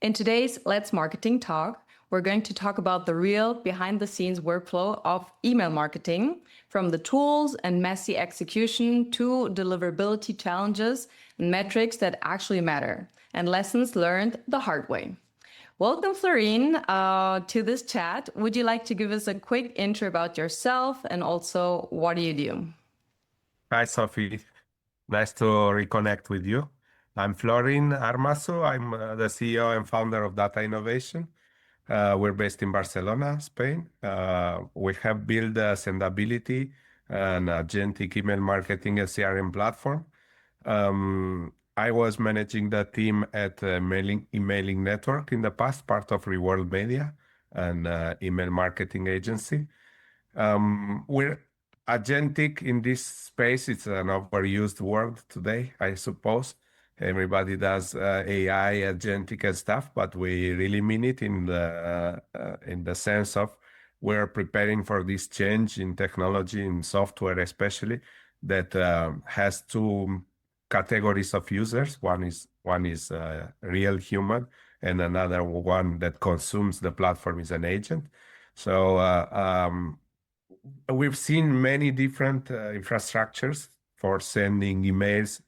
In today's Let's Marketing Talk, we're going to talk about the real behind-the-scenes workflow of email marketing, from the tools and messy execution to deliverability challenges and metrics that actually matter, and lessons learned the hard way. Welcome, Florin, to this chat. Would you like to give us a quick intro about yourself and also what do you do? Hi, Sophie. Nice to reconnect with you. I'm Florin Armasu. I'm the CEO and founder of Data Innovation. We're based in Barcelona, Spain. We have built Sendability, an agentic email marketing and CRM platform. I was managing the team at Emailing Network in the past, part of Reworld Media, an email marketing agency. We're agentic in this space. It's an overused word today, I suppose. Everybody does AI, agentic and stuff, but we really mean it in the sense of we're preparing for this change in technology, in software especially, that has two categories of users. One is real human, and another one that consumes the platform is an agent. So we've seen many different infrastructures for sending emails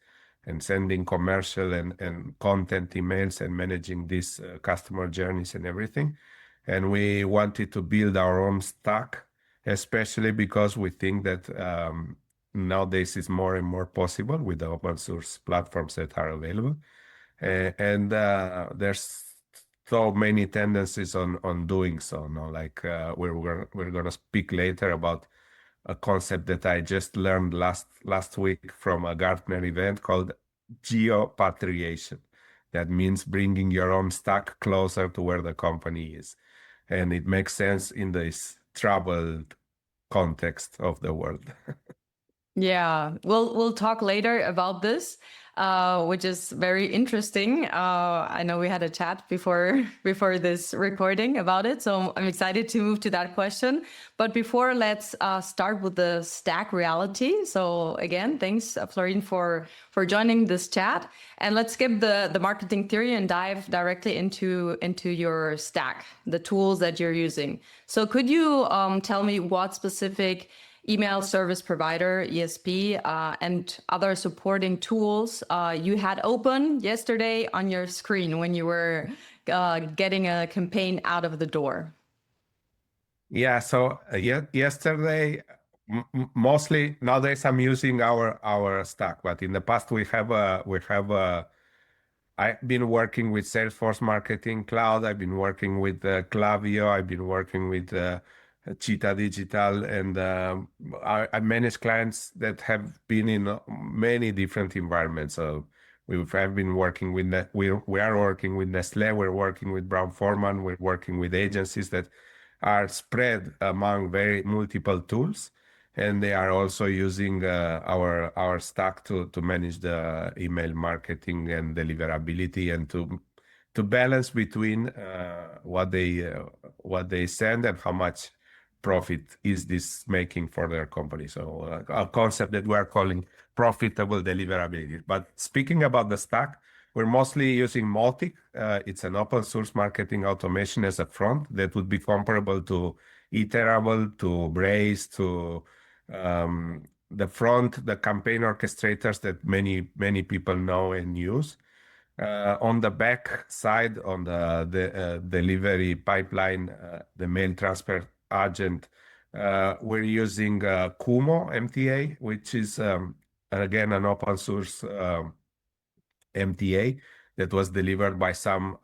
and sending commercial and content emails and managing these customer journeys and everything. And we wanted to build our own stack, especially because we think that nowadays is more and more possible with the open source platforms that are available. And there's so many tendencies on doing so. No? Like we're going to speak later about a concept that I just learned last week from a Gartner event called Geo Hosting. That means bringing your own stack closer to where the company is. And it makes sense in this troubled context of the world. Yeah, we'll talk later about this, which is very interesting. I know we had a chat before this recording about it, so I'm excited to move to that question. But before, let's start with the stack reality. So again, thanks, Florin, for joining this chat. And let's skip the marketing theory and dive directly into your stack, the tools that you're using. So could you tell me what specific email service provider, ESP, and other supporting tools you had open yesterday on your screen when you were getting a campaign out of the door? Yeah, so yesterday, mostly nowadays I'm using our stack, but in the past I've been working with Salesforce Marketing Cloud. I've been working with Klaviyo. I've been working with Cheetah Digital, and I manage clients that have been in many different environments. So we are working with Nestle, we're working with Brown-Forman, we're working with agencies that are spread among very multiple tools, and they are also using our stack to manage the email marketing and deliverability and to balance between what they send and how much profit is this making for their company. So a concept that we are calling profitable deliverability. But speaking about the stack, we're mostly using Multic. It's an open source marketing automation as a front that would be comparable to Iterable, to Braze, to the front, the campaign orchestrators that many people know and use. On the back side, on the delivery pipeline, the mail transfer agent, we're using Kumo MTA, which is again an open source MTA that was delivered by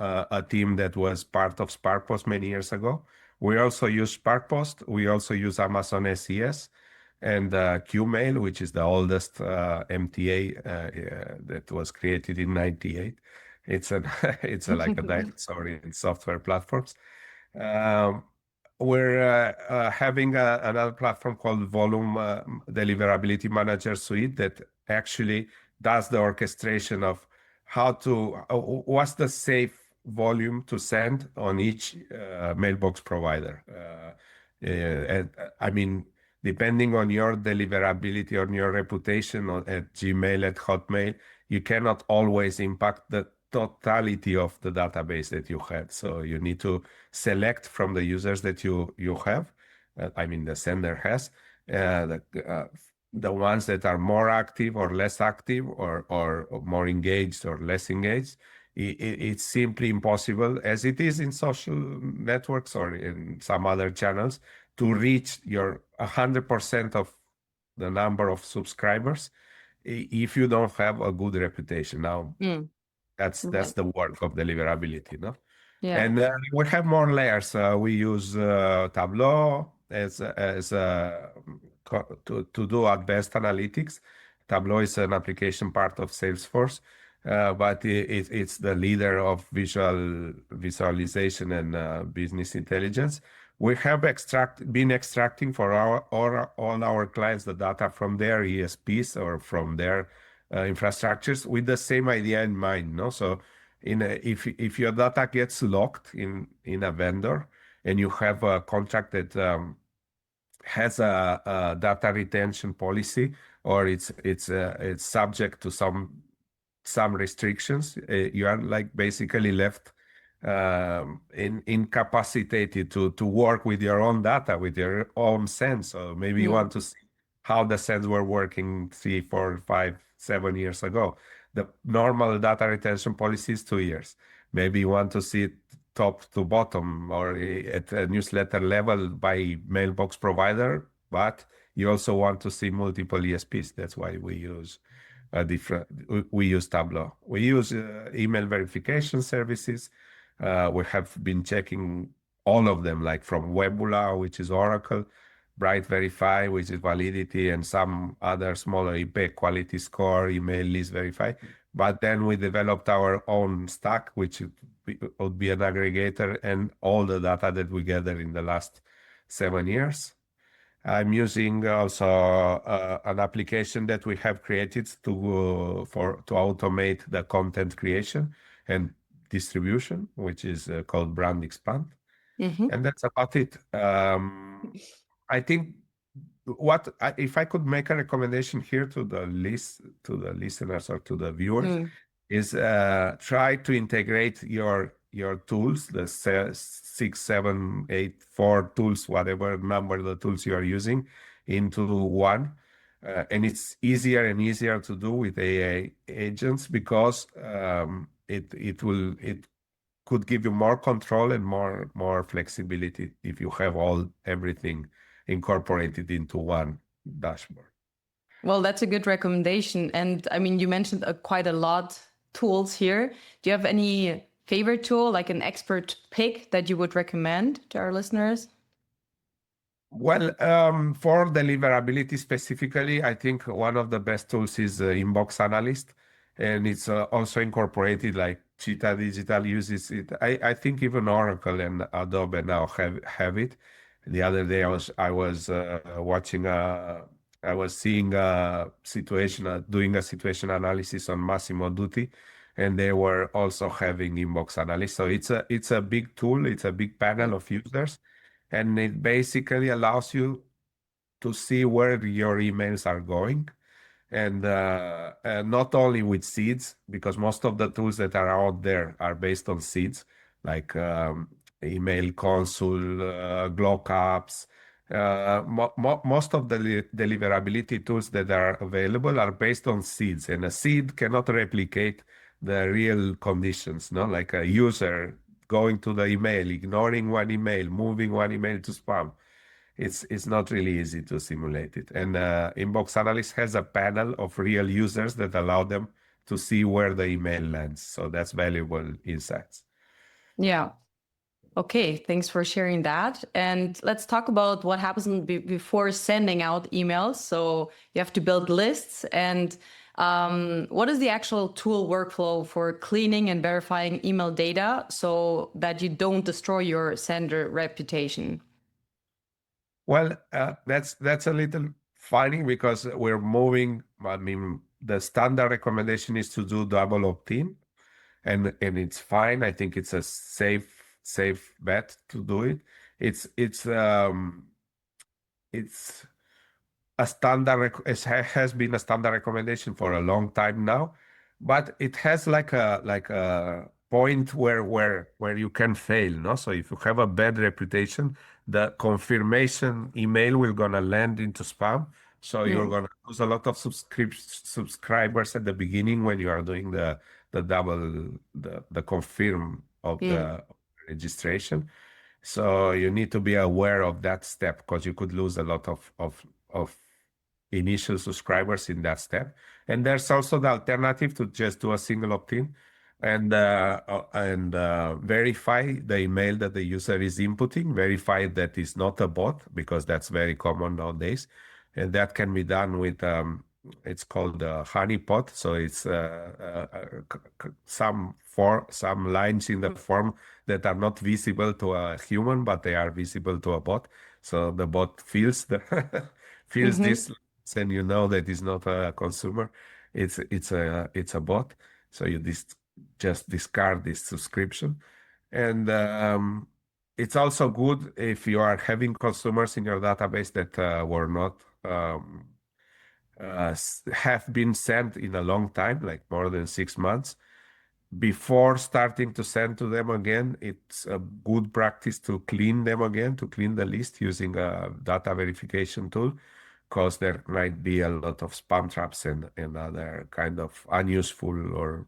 a team that was part of SparkPost many years ago. We also use SparkPost. We also use Amazon SES and Qmail, which is the oldest MTA that was created in '98. It's like a dinosaur in software platforms. We're having another platform called Volume Deliverability Manager Suite that actually does the orchestration of what's the safe volume to send on each mailbox provider. And I mean, depending on your deliverability, on your reputation at Gmail, at Hotmail, you cannot always impact the totality of the database that you have. So you need to select from the users that you have. I mean, the sender has the ones that are more active or less active, or more engaged or less engaged. It's simply impossible, as it is in social networks or in some other channels, to reach your 100% of the number of subscribers if you don't have a good reputation. Now, Mm. that's Right. the work of deliverability, no? Yeah. And we have more layers. We use Tableau to do advanced analytics. Tableau is an application part of Salesforce, but it's the leader of visualization and business intelligence. We have been extracting for all our clients the data from their ESPs or from their infrastructures with the same idea in mind, no? So if your data gets locked in a vendor and you have a contract that has a data retention policy, or it's subject to some restrictions, you are like basically left incapacitated to work with your own data, with your own sense. So maybe you Mm. want to see how the sends were working 3, 4, 5, 7 years ago. The normal data retention policy is 2 years. Maybe you want to see it top to bottom or at a newsletter level by mailbox provider, but you also want to see multiple ESPs. That's why we use we use Tableau. We use email verification services. We have been checking all of them, like from Webula, which is Oracle, Bright Verify, which is Validity, and some other smaller email quality score, email list verify. But then we developed our own stack, which would be an aggregator, and all the data that we gathered in the last 7 years. I'm using also an application that we have created to automate the content creation and distribution, which is called Brand Expand, Hmm. and that's about it. I think if I could make a recommendation here to the listeners or to the viewers, Mm. is try to integrate your tools, the 6, 7, 8, 4 tools, whatever number the tools you are using, into one. And it's easier and easier to do with AI agents because it could give you more control and more flexibility if you have everything incorporated into one dashboard. Well, that's a good recommendation. And I mean, you mentioned quite a lot tools here. Do you have any favorite tool, like an expert pick that you would recommend to our listeners? Well, for deliverability specifically, I think one of the best tools is Inbox Analyst, and it's also incorporated like Cheetah Digital uses it. I think even Oracle and Adobe now have it. The other day I was watching I was seeing a situation doing a situation analysis on Massimo Dutti, and they were also having Inbox Analyst. So it's a big tool. It's a big panel of users, and it basically allows you to see where your emails are going, and not only with seeds, because most of the tools that are out there are based on seeds, like email console, glockups. Most of the deliverability tools that are available are based on seeds, and a seed cannot replicate the real conditions, no? Like a user going to the email, ignoring one email, moving one email to spam. It's not really easy to simulate it. And Inbox Analyst has a panel of real users that allow them to see where the email lands. So that's valuable insights. Yeah. Okay, thanks for sharing that. And let's talk about what happens before sending out emails. So you have to build lists. And what is the actual tool workflow for cleaning and verifying email data so that you don't destroy your sender reputation? Well, that's a little funny because we're moving. I mean, the standard recommendation is to do double opt-in, and it's fine. I think it's a safe bet to do it. It's a standard. It has been a standard recommendation for a long time now. but it has like a point where you can fail, no? So if you have a bad reputation, the confirmation email will gonna land into spam. So you're Mm, gonna lose a lot of subscribers at the beginning when you are doing the double the confirm of mm, the registration. So you need to be aware of that step because you could lose a lot of initial subscribers in that step. And there's also the alternative to just do a single opt-in and verify the email that the user is inputting, verify that it's not a bot because that's very common nowadays. And that can be done with it's called honeypot. So it's some lines in the form that are not visible to a human, but they are visible to a bot. So the bot feels the feels mm-hmm, this, and you know that it's not a consumer. It's a bot. So you just discard this subscription. And it's also good if you are having consumers in your database that were not have been sent in a long time, like more than 6 months. Before starting to send to them again, it's a good practice to clean them again, to clean the list using a data verification tool, because there might be a lot of spam traps and other kind of unuseful or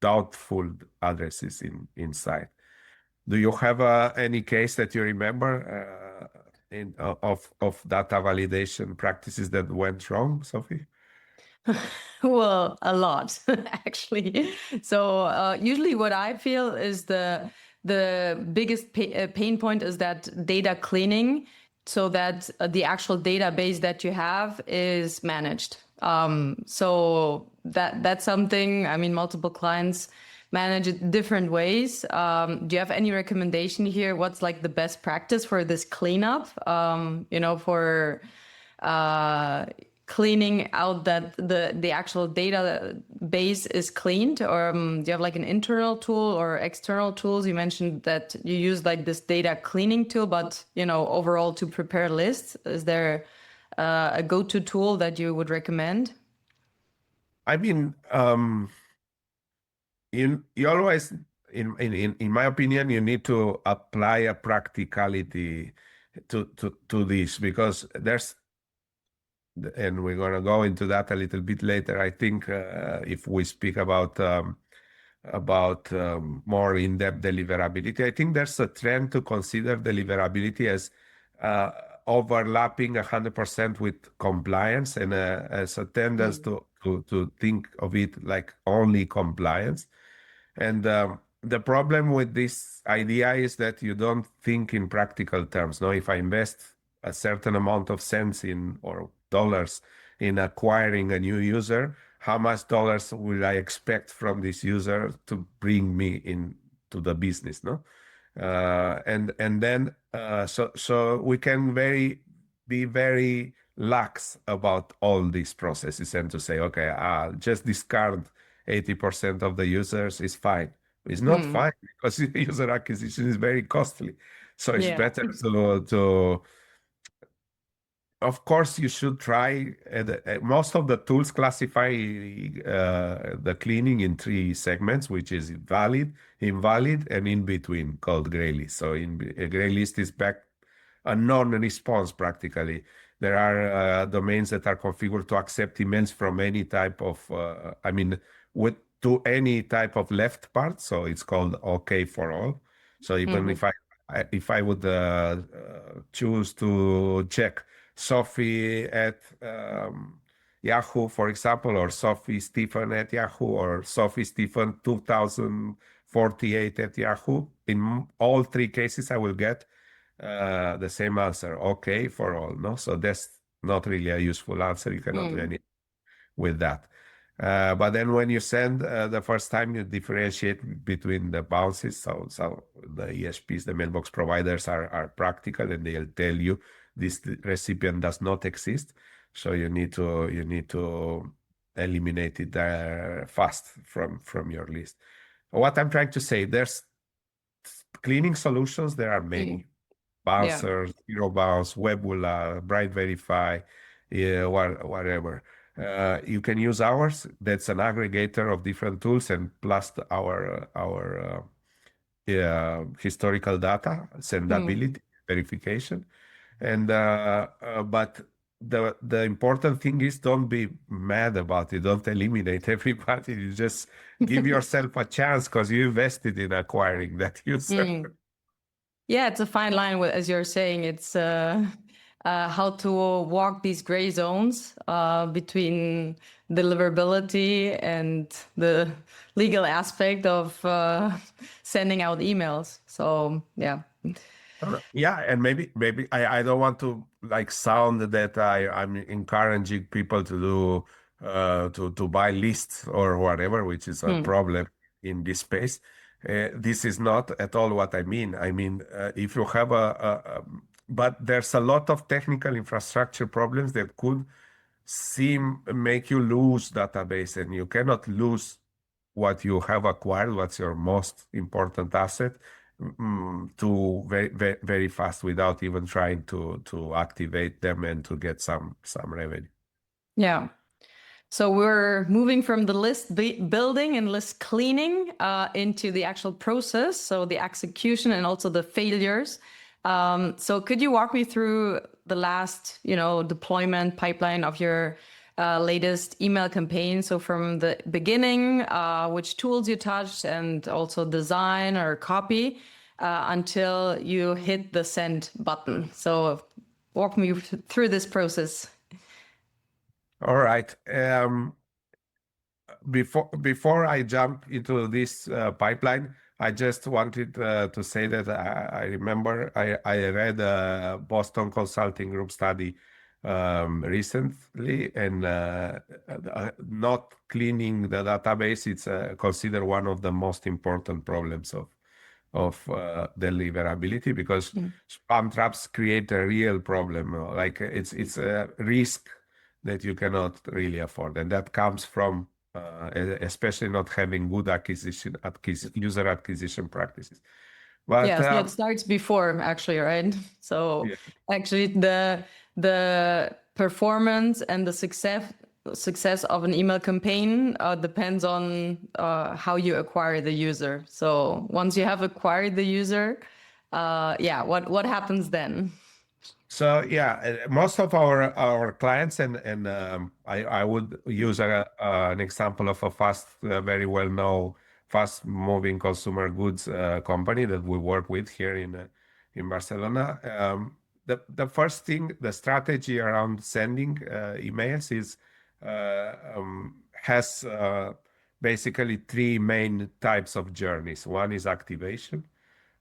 doubtful addresses inside. Do you have any case that you remember of data validation practices that went wrong, Sophie? Well, a lot actually. So usually, what I feel is the biggest pain point is that data cleaning, so that the actual database that you have is managed. So that's something. I mean, multiple clients manage it different ways. Do you have any recommendation here? What's like the best practice for this cleanup? For uh, cleaning out that the actual database is cleaned, or do you have like an internal tool or external tools? You mentioned that you use like this data cleaning tool, but overall to prepare lists, is there a go-to tool that you would recommend? I mean, you always, in my opinion, you need to apply a practicality to this because and we're gonna go into that a little bit later. I think if we speak about more in-depth deliverability, I think there's a trend to consider deliverability as uh, overlapping 100% with compliance, and as a tendency Mm, to think of it like only compliance. And the problem with this idea is that you don't think in practical terms. No, if I invest a certain amount of cents in or dollars in acquiring a new user, how much dollars will I expect from this user to bring me into the business? No, and then so we can be very lax about all these processes and to say, okay, I'll just discard 80% of the users is fine. It's not mm, fine because user acquisition is very costly. So it's yeah. better to of course, you should try. Most of the tools classify the cleaning in three segments, which is valid, invalid, and in between, called gray list. So a gray list is back a non-response practically. There are domains that are configured to accept emails from any type of, I mean, with to any type of left part. So it's called OK for all. So even Hmm. if I would choose to check Sophie at Yahoo, for example, or Sophie Stephen at Yahoo, or Sophie Stephen 2048 at Yahoo. In all three cases, I will get the same answer, okay for all. No, so that's not really a useful answer. You cannot do Mm, anything with that. But then when you send the first time, you differentiate between the bounces. So the ESPs, the mailbox providers are practical, and they'll tell you this recipient does not exist. So you need to eliminate it fast from your list. What I'm trying to say, there's cleaning solutions. There are mm, many. yeah. Bouncers, Zero Bounce, Webula, Bright Verify, yeah, whatever. You can use ours. That's an aggregator of different tools and plus our historical data, Hmm. sendability, verification. And but the important thing is don't be mad about it. Don't eliminate everybody. You just give yourself a chance because you invested in acquiring that user. Mm. Yeah, it's a fine line, as you're saying. It's how to walk these gray zones between deliverability and the legal aspect of sending out emails. So, yeah. Yeah, and maybe I don't want to like sound that I'm encouraging people to do to buy lists or whatever, which is a Hmm. problem in this space. This is not at all what I mean. I mean, if you have but there's a lot of technical infrastructure problems that could seem make you lose database, and you cannot lose what you have acquired, what's your most important asset, to very fast without even trying to activate them and to get some revenue. Yeah. So we're moving from the list building and list cleaning into the actual process, so the execution and also the failures. So could you walk me through the last, deployment pipeline of your latest email campaign? So from the beginning, which tools you touched, and also design or copy until you hit the send button. So walk me through this process. All right. Before I jump into this pipeline, I just wanted to say that I remember I read a Boston Consulting Group study recently, and not cleaning the database, it's considered one of the most important problems of deliverability, because Mm. spam traps create a real problem. Like it's a risk that you cannot really afford, and that comes from especially not having good user acquisition practices. But Yeah, so it starts before actually, right? So yeah. actually the performance and the success of an email campaign depends on how you acquire the user. So once you have acquired the user, yeah, what happens then? So yeah, most of our clients, and I would use an example of a very well known, fast moving consumer goods company that we work with here in Barcelona. The first thing, the strategy around sending emails is has basically three main types of journeys. One is activation.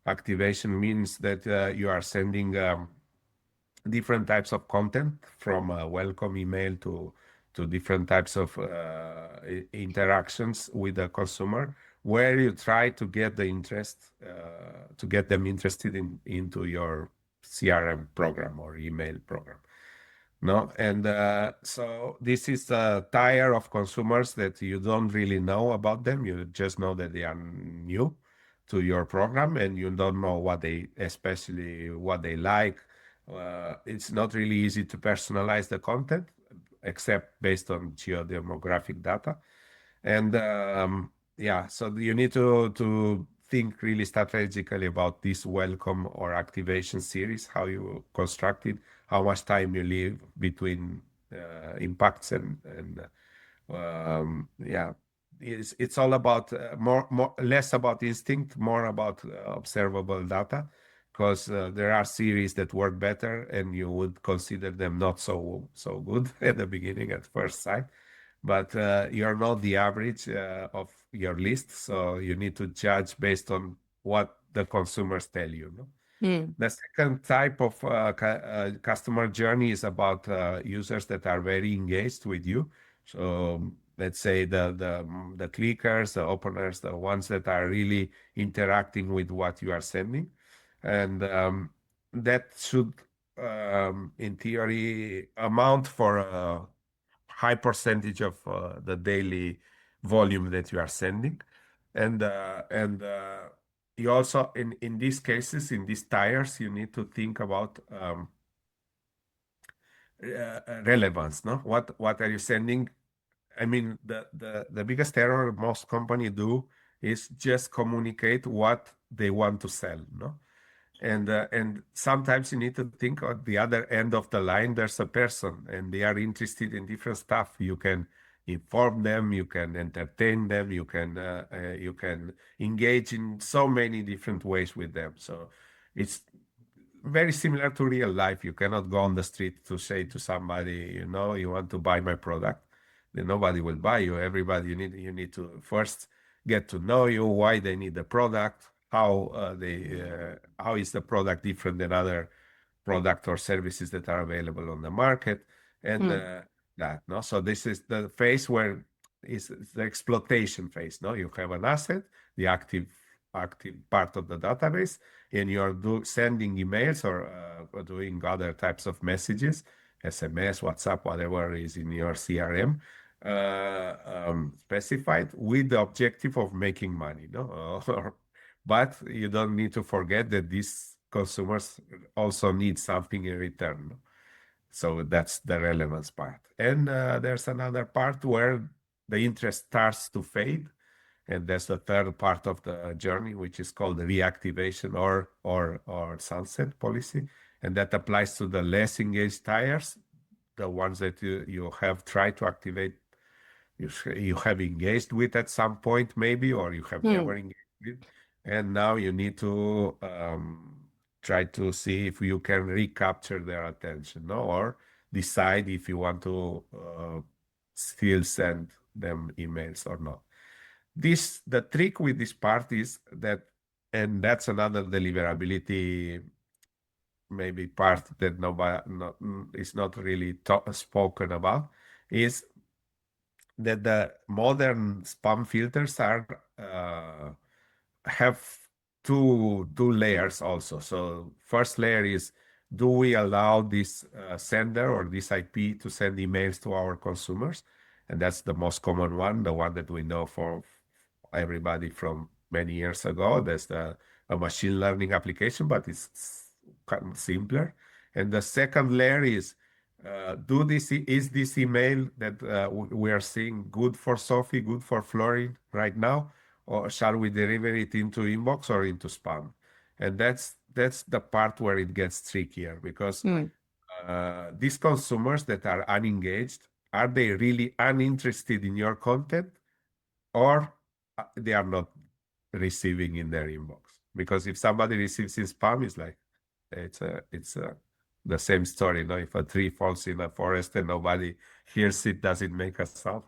Activation means that you are sending different types of content, from a welcome email to different types of interactions with the consumer, where you try to get to get them interested into your CRM program or email program. No, and so this is a tier of consumers that you don't really know about them. You just know that they are new to your program, and you don't know especially what they like. It's not really easy to personalize the content, except based on geodemographic data. And yeah, so you need to think really strategically about this welcome or activation series, how you construct it, how much time you leave between impacts, and yeah, it's all about more less about instinct, more about observable data, because there are series that work better, and you would consider them not so good at the beginning at first sight, but you're not the average of your list, so you need to judge based on what the consumers tell you, no? Hmm. The second type of customer journey is about users that are very engaged with you. So let's say the clickers, the openers, the ones that are really interacting with what you are sending, and that should, in theory, amount for a high percentage of the daily volume that you are sending, and you also, in these cases, in these tires, you need to think about relevance, no? What are you sending? I mean, the biggest error most company do is just communicate what they want to sell, no? And sometimes you need to think at the other end of the line, there's a person and they are interested in different stuff. You can inform them, you can entertain them, you can engage in so many different ways with them. So it's very similar to real life. You cannot go on the street to say to somebody, you know, you want to buy my product. Then nobody will buy you. Everybody, you need to first get to know you, why they need the product, how is the product different than other product or services that are available on the market, and that, no. So this is the phase where is the exploitation phase. No, you have an asset, the active part of the database, and you're sending emails or doing other types of messages, SMS, WhatsApp, whatever is in your CRM, specified with the objective of making money, no? But you don't need to forget that these consumers also need something in return, no? So that's the relevance part. And there's another part where the interest starts to fade, and that's the third part of the journey, which is called the reactivation or sunset policy, and that applies to the less engaged tires, the ones that you have tried to activate, you have engaged with at some point maybe, or you have never engaged with, and now you need to try to see if you can recapture their attention, no? Or decide if you want to still send them emails or not. The trick with this part is that, and that's another deliverability maybe part that is not really spoken about, is that the modern spam filters have two layers also. So first layer is, do we allow this sender or this IP to send emails to our consumers? And that's the most common one, the one that we know for everybody from many years ago. There's a machine learning application, but it's kind of simpler. And the second layer is, is this email that we are seeing good for Sophie, good for Florin right now, or shall we deliver it into inbox or into spam? And that's the part where it gets trickier, because these consumers that are unengaged, are they really uninterested in your content, or they are not receiving in their inbox? Because if somebody receives in spam, it's like it's the same story. No, if a tree falls in a forest and nobody hears it, does it make a sound?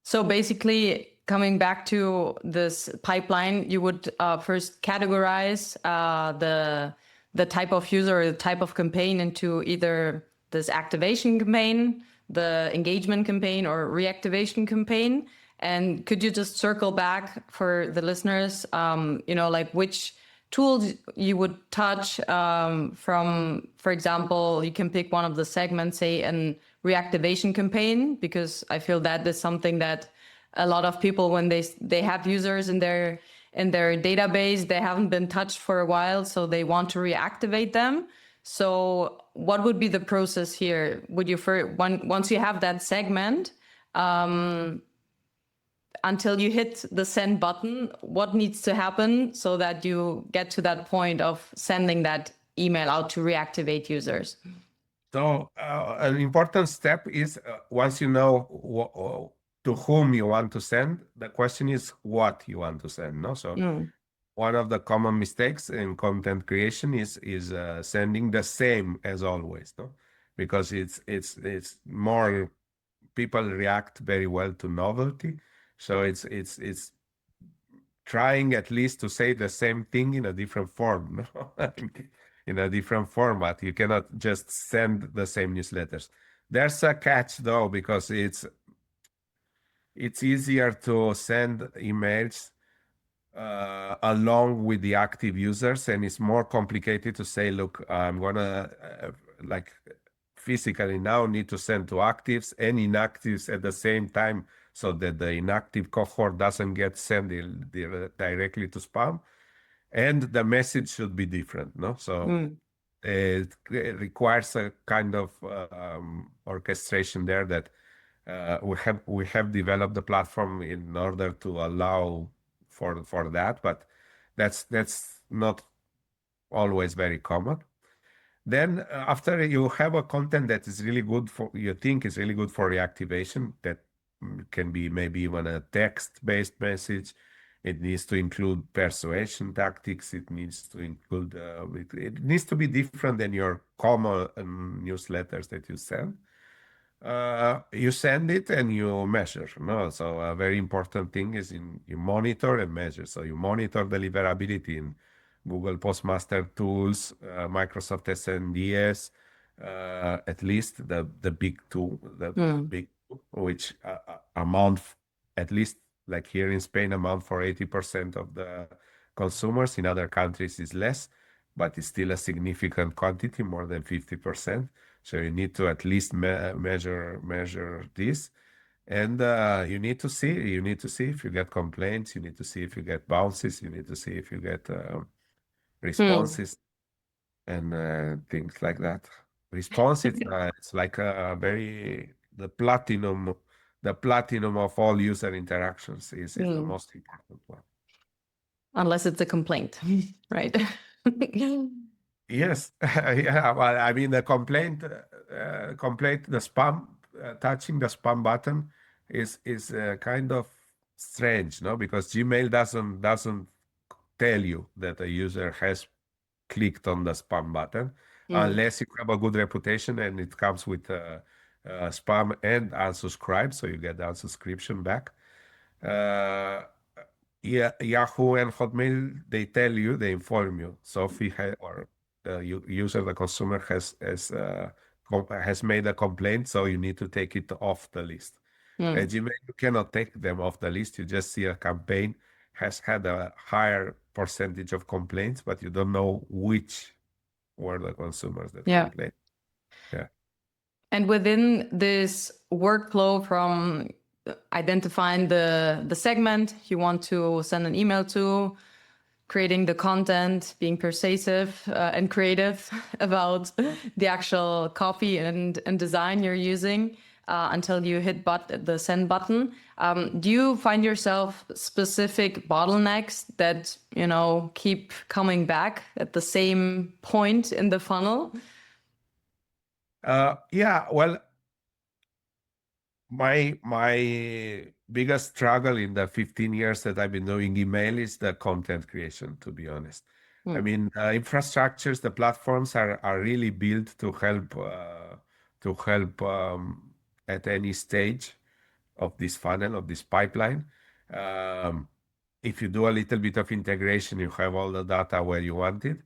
So basically, coming back to this pipeline, you would first categorize the type of user or the type of campaign into either this activation campaign, the engagement campaign, or reactivation campaign. And could you just circle back for the listeners, like which tools you would touch from, for example, you can pick one of the segments, say an reactivation campaign, because I feel that is something that a lot of people, when they have users in their database, they haven't been touched for a while, so they want to reactivate them. So what would be the process here? Would you once you have that segment, until you hit the send button, what needs to happen so that you get to that point of sending that email out to reactivate users? So an important step is, once you know to whom you want to send, the question is what you want to send. No, so one of the common mistakes in content creation is sending the same as always. No, because it's more, people react very well to novelty. So it's trying at least to say the same thing in a different form, no? In a different format. You cannot just send the same newsletters. There's a catch though, because it's easier to send emails along with the active users, and it's more complicated to say, look, I'm gonna like physically now need to send to actives and inactives at the same time, so that the inactive cohort doesn't get sent directly to spam, and the message should be different, no? So it requires a kind of orchestration there that we have developed the platform in order to allow for that, but that's not always very common. Then after you have a content that is really good for, you think is really good for reactivation, that can be maybe even a text-based message. It needs to include persuasion tactics. It needs to include, it needs to be different than your common newsletters that you send. You send it and you measure. No, so a very important thing is you monitor and measure. So you monitor deliverability in Google Postmaster tools, Microsoft SNDS, at least the big two, big two, which amount at least like here in Spain amount for 80% of the consumers. In other countries is less, but it's still a significant quantity, more than 50%. So you need to at least measure this, and you need to see if you get complaints, you need to see if you get bounces, you need to see if you get responses, and things like that. Response, it's like a very the platinum of all user interactions is the most important one. Unless it's a complaint, right? Yes, yeah. Well, I mean, the complaint, the spam, touching the spam button is kind of strange, no? Because Gmail doesn't tell you that a user has clicked on the spam button unless you have a good reputation and it comes with spam and unsubscribe, so you get the unsubscription back. Yeah, Yahoo and Hotmail, they inform you. So if or the user, the consumer has made a complaint, so you need to take it off the list. At Gmail, you cannot take them off the list. You just see a campaign has had a higher percentage of complaints, but you don't know which were the consumers that complained. Yeah. And within this workflow from identifying the segment you want to send an email to, creating the content, being persuasive and creative about the actual copy and design you're using until you hit the send button. Do you find yourself specific bottlenecks that, keep coming back at the same point in the funnel? Yeah, well, my biggest struggle in the 15 years that I've been doing email is the content creation, to be honest. I mean, infrastructures, the platforms are really built to help at any stage of this funnel, of this pipeline. If you do a little bit of integration, you have all the data where you want it.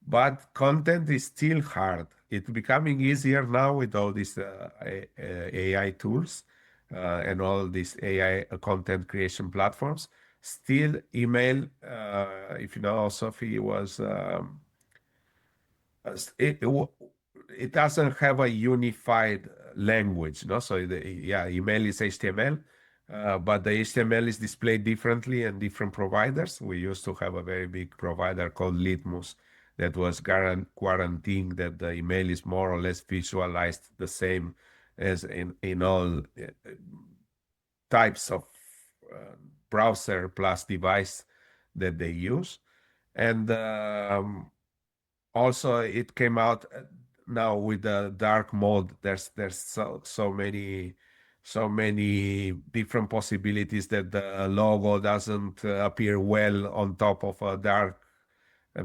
But content is still hard. It's becoming easier now with all these AI tools and all these AI content creation platforms. Still, email, if you know, Sophie, was it, it doesn't have a unified language, no? So email is HTML, but the HTML is displayed differently in different providers. We used to have a very big provider called Litmus that was guaranteeing that the email is more or less visualized the same as in all types of browser plus device that they use. And also it came out now with the dark mode. There's so many different possibilities that the logo doesn't appear well on top of a dark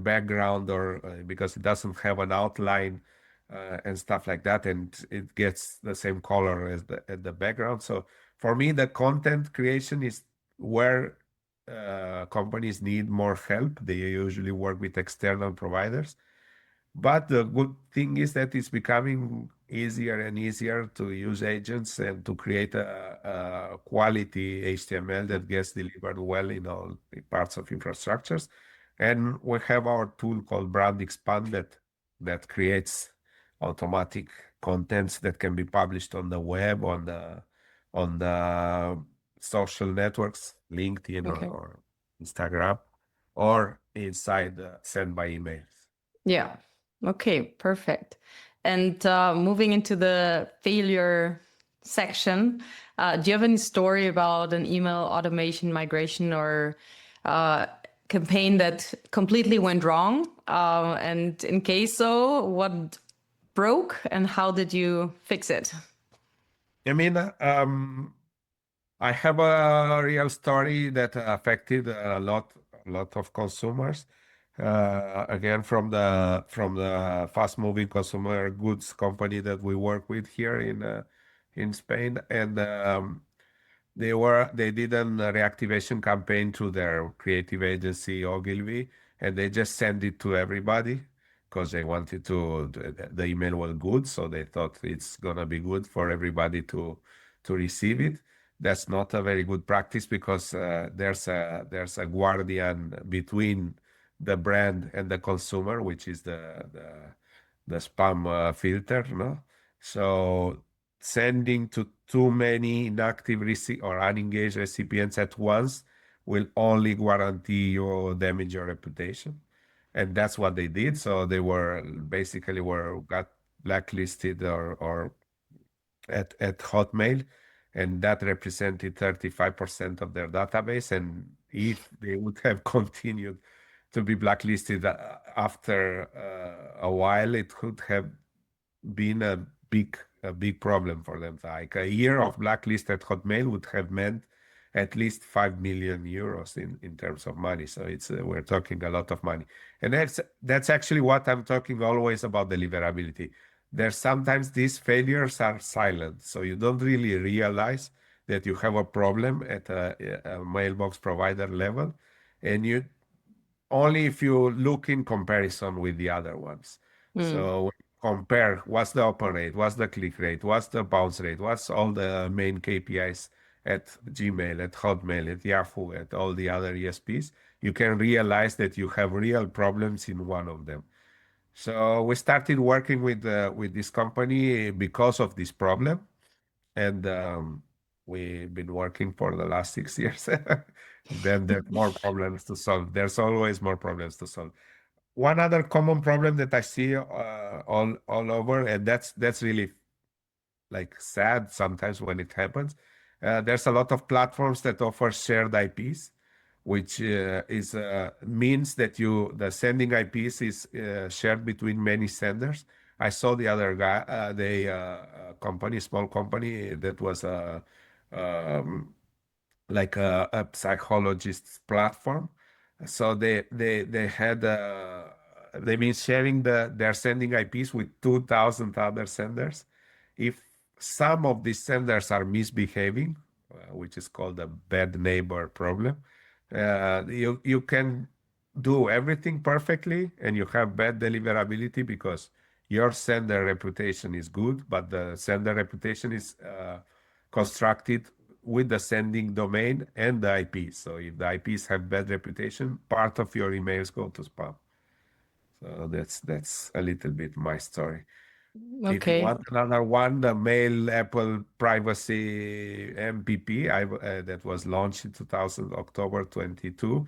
background, or because it doesn't have an outline and stuff like that, and it gets the same color as the background. So for me, the content creation is where companies need more help. They usually work with external providers. But the good thing is that it's becoming easier and easier to use agents and to create a quality HTML that gets delivered well in all parts of infrastructures. And we have our tool called Brand Expand that creates automatic contents that can be published on the web, on the social networks, LinkedIn or Instagram, or inside send by emails. Yeah. Okay, perfect. And moving into the failure section, do you have any story about an email automation migration or campaign that completely went wrong? And in case so, what broke and how did you fix it? I mean, I have a real story that affected a lot of consumers. Again, from the fast-moving consumer goods company that we work with here in Spain, and they did a reactivation campaign through their creative agency Ogilvy, and they just sent it to everybody because they wanted to. The email was good, so they thought it's gonna be good for everybody to receive it. That's not a very good practice because there's a guardian between the brand and the consumer, which is the spam filter, no? So sending to too many inactive or unengaged recipients at once will only guarantee you damage your reputation. And that's what they did. So they were basically got blacklisted or at Hotmail, and that represented 35% of their database. And if they would have continued to be blacklisted after a while, it could have been a big problem for them. Like a year of blacklist at Hotmail would have meant at least 5 million euros in terms of money. So it's we're talking a lot of money, and that's actually what I'm talking always about deliverability. There's sometimes these failures are silent, so you don't really realize that you have a problem at a mailbox provider level, and you only if you look in comparison with the other ones. Hmm. So compare what's the open rate, what's the click rate, what's the bounce rate, what's all the main KPIs at Gmail, at Hotmail, at Yahoo, at all the other ESPs. You can realize that you have real problems in one of them. So we started working with this company because of this problem, and we've been working for the last 6 years. Then there's more problems to solve. There's always more problems to solve. One other common problem that I see all over, and that's really like sad sometimes when it happens. There's a lot of platforms that offer shared IPs, which is means that the sending IPs is shared between many senders. I saw the other guy, company, small company that was um, like a psychologist platform. So they had they've been sharing their sending IPs with 2,000 other senders. If some of these senders are misbehaving, which is called a bad neighbor problem, you can do everything perfectly and you have bad deliverability because your sender reputation is good, but the sender reputation is constructed with the sending domain and the IP. So if the IPs have bad reputation, part of your emails go to spam. So that's a little bit my story. If you Okay. want another one, the Mail Apple Privacy MPP that was launched in 2000 October 22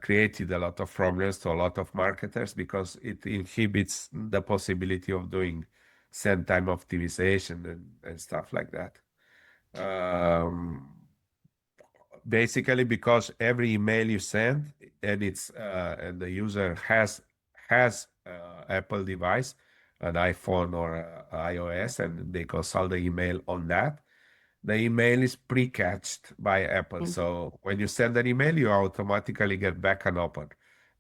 created a lot of problems to a lot of marketers because it inhibits the possibility of doing send time optimization and stuff like that. Um, Basically because every email you send and it's and the user has Apple device, an iPhone or iOS, and they consult the email on that. The email is pre-cached by Apple. Mm. So when you send an email, you automatically get back an open.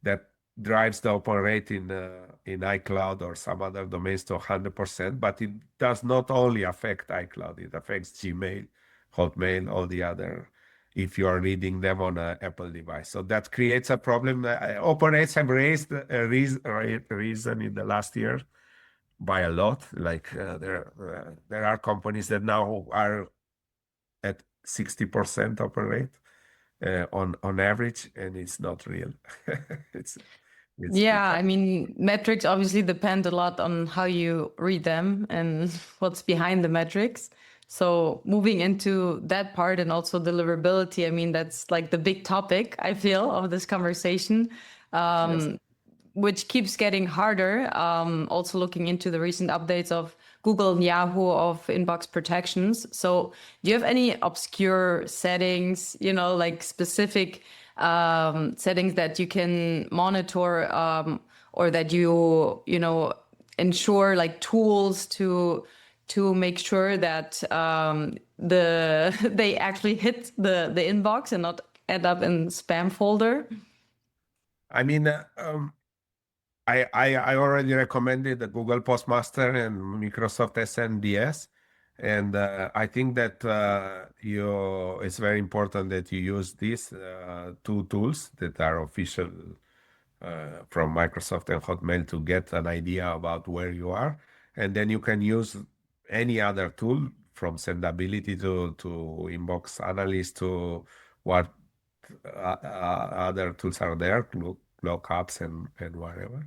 That drives the open rate in iCloud or some other domains to 100%, but it does not only affect iCloud, it affects Gmail, Hotmail, all the other, if you are reading them on an Apple device. So that creates a problem. Open rates have raised a reason in the last year by a lot. Like there are companies that now are at 60% open rate on average, and it's not real. it's it's Yeah, because I mean, metrics obviously depend a lot on how you read them and what's behind the metrics. So moving into that part and also deliverability, I mean, that's like the big topic, I feel, of this conversation. yes. which keeps getting harder. Also looking into the recent updates of Google and Yahoo of inbox protections. So do you have any obscure settings, like specific settings that you can monitor, or that ensure like tools to make sure that they actually hit the inbox and not end up in spam folder? I mean, I already recommended the Google Postmaster and Microsoft SNDS, and I think that it's very important that you use these two tools that are official from Microsoft and Hotmail to get an idea about where you are, and then you can use any other tool from Sendability to Inbox Analyst to what other tools are there, lookups and whatever.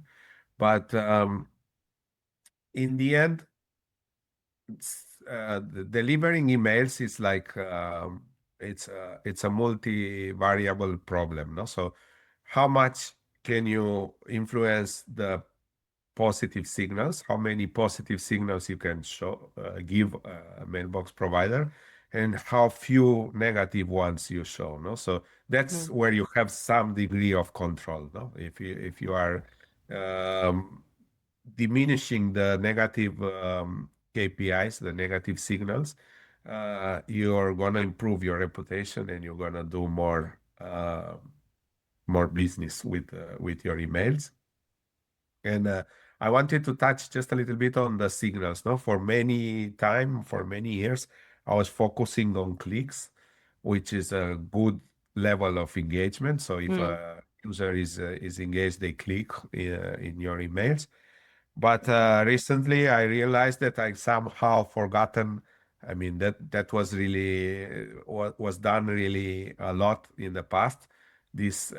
But in the end, delivering emails is like it's a multi-variable problem, no? So how much can you influence the positive signals? How many positive signals you can give a mailbox provider, and how few negative ones you show, no? So that's where you have some degree of control, no? If you are um, diminishing the negative KPIs, the negative signals, you're gonna improve your reputation and you're gonna do more business with your emails. And I wanted to touch just a little bit on the signals. No, for many years, I was focusing on clicks, which is a good level of engagement. So if a user is engaged, they click in your emails. But recently, I realized that I somehow forgotten. I mean, that was really what was done really a lot in the past. This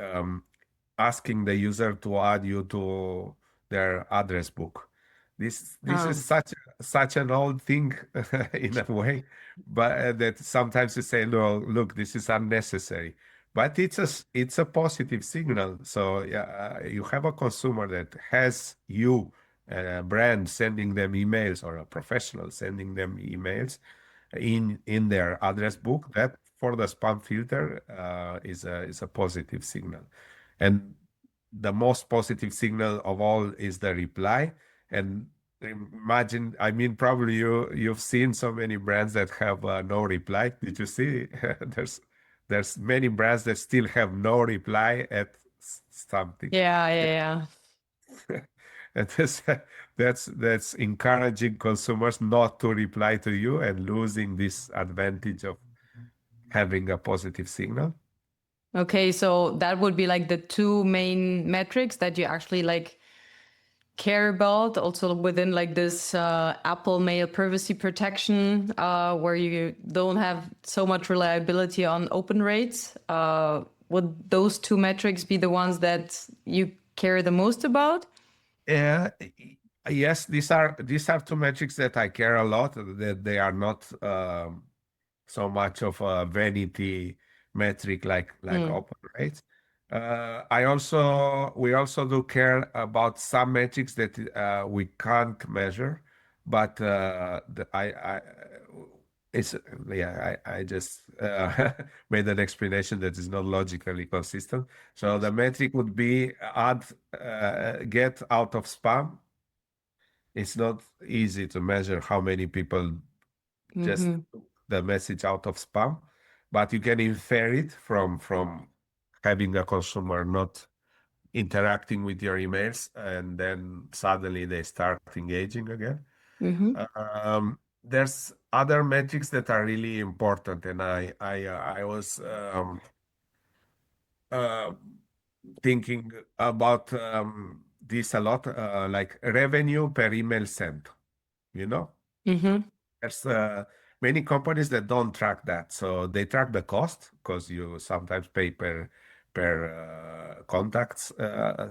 asking the user to add you to their address book. This is Oh, such an old thing in a way, but that sometimes you say, no, look, this is unnecessary. But it's a positive signal. So yeah, you have a consumer that has you, a brand sending them emails, or a professional sending them emails in their address book. That for the spam filter is a positive signal. And the most positive signal of all is the reply. And imagine, I mean, probably you've seen so many brands that have no reply. Did you see? There's many brands that still have no reply at something. yeah, yeah, And that's encouraging consumers not to reply to you and losing this advantage of having a positive signal. yeah. Okay, so that would be like the two main metrics that you actually like care about, also within like this Apple Mail privacy protection, where you don't have so much reliability on open rates. Would those two metrics be the ones that you care the most about? Yeah, yes, these are two metrics that I care a lot, that they are not so much of a vanity metric like Mm. open rates. We also do care about some metrics that we can't measure, but it's yeah, I just made an explanation that is not logically consistent. So the metric would be get out of spam. It's not easy to measure how many people just Hmm. took the message out of spam, but you can infer it from having a consumer not interacting with your emails, and then suddenly they start engaging again. Hmm. There's other metrics that are really important, and I was uh, thinking about this a lot, like revenue per email sent. You know, Hmm. there's many companies that don't track that, so they track the cost because you sometimes pay per contacts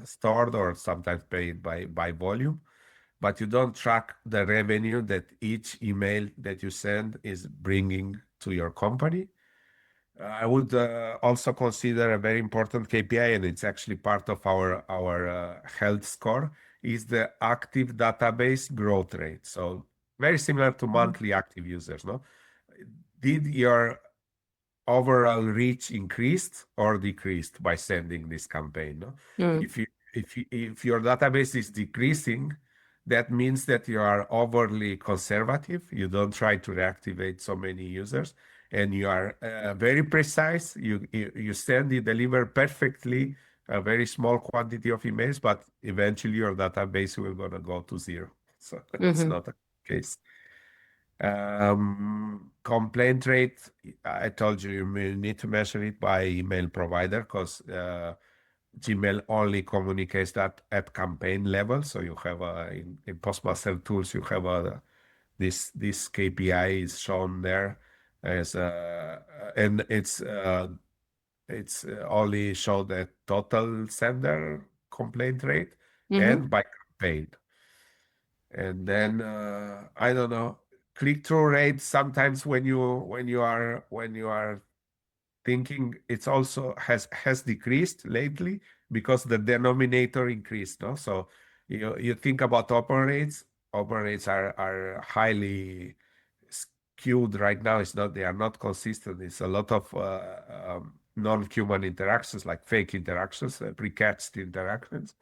stored, or sometimes paid by volume, but you don't track the revenue that each email that you send is bringing to your company. I would also consider a very important KPI, and it's actually part of our health score, is the active database growth rate. So very similar to Mhm. monthly active users, no? Did your overall reach increased or decreased by sending this campaign, no? Mm. If you if your database is decreasing, that means that you are overly conservative. You don't try to reactivate so many users, and you are very precise. You send, you deliver perfectly a very small quantity of emails, but eventually your database will gonna go to zero. So it's Mhm. not the case. Complaint rate, I told you, you will need to measure it by email provider because Gmail only communicates that at campaign level. So you have in Postmaster tools, you have this KPI is shown there as and it's only show the total sender complaint rate Mhm. and by campaign. And then I don't know, click-through rate sometimes when you are thinking it's also has decreased lately because the denominator increased, no? So you think about open rates are highly skewed right now. It's not, they are not consistent. It's a lot of non-human interactions, like fake interactions, precatched interactions.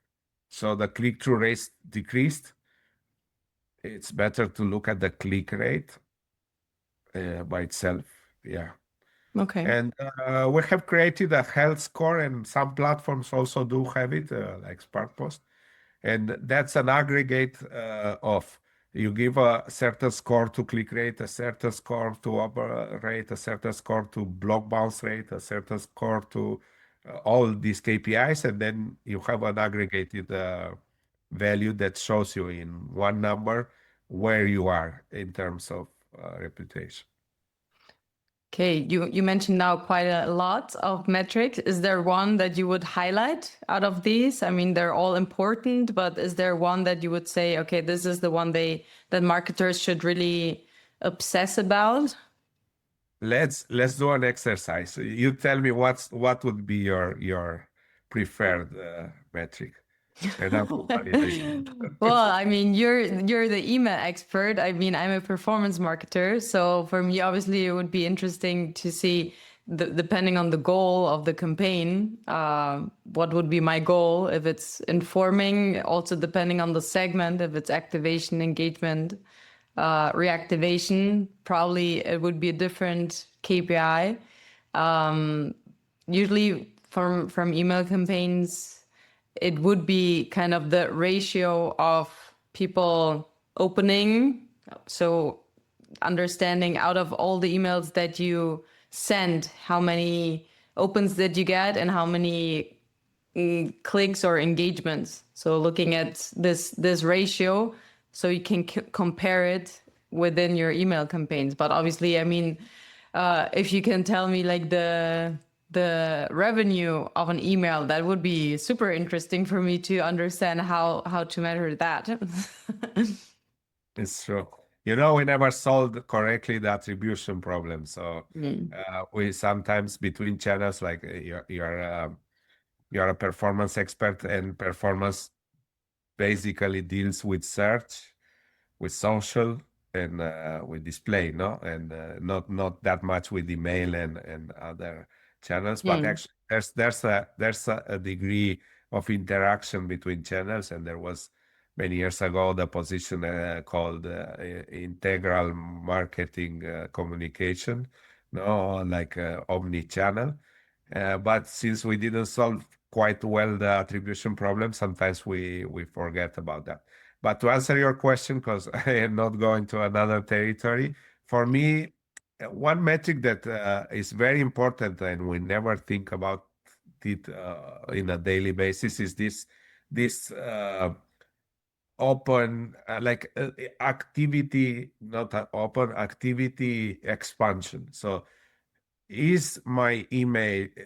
So the click-through rates decreased. It's better to look at the click rate by itself. Yeah. Okay. And we have created a health score, and some platforms also do have it, like SparkPost. And that's an aggregate of you give a certain score to click rate, a certain score to open rate, a certain score to block bounce rate, a certain score to all these KPIs, and then you have an aggregated value that shows you in one number where you are in terms of reputation. Okay, you mentioned now quite a lot of metrics. Is there one that you would highlight out of these? I mean, they're all important, but is there one that you would say, okay, this is the one that marketers should really obsess about? Let's do an exercise. You tell me what would be your preferred metric, and I will validate. Well, I mean, you're the email expert. I mean, I'm a performance marketer, so for me, obviously, it would be interesting to see, depending on the goal of the campaign, what would be my goal if it's informing. Also, depending on the segment, if it's activation, engagement, reactivation, probably it would be a different KPI. Usually, from email campaigns, it would be kind of the ratio of people opening. So understanding out of all the emails that you send, how many opens did you get and how many clicks or engagements. So looking at this ratio, so you can compare it within your email campaigns. But obviously, I mean, if you can tell me like the revenue of an email, that would be super interesting for me to understand how to measure that. It's true. You know, we never solved correctly the attribution problem. So Mm. we sometimes between channels, like you're a performance expert, and performance basically deals with search, with social, and with display, no, and not that much with email and other channels. But Mm. actually, there's a degree of interaction between channels, and there was many years ago the position called integral marketing communication, no, like omni-channel. But since we didn't solve quite well the attribution problem, sometimes we forget about that. But to answer your question, because I am not going to another territory, for me, one metric that is very important and we never think about it in a daily basis is this open like activity, not open activity expansion. So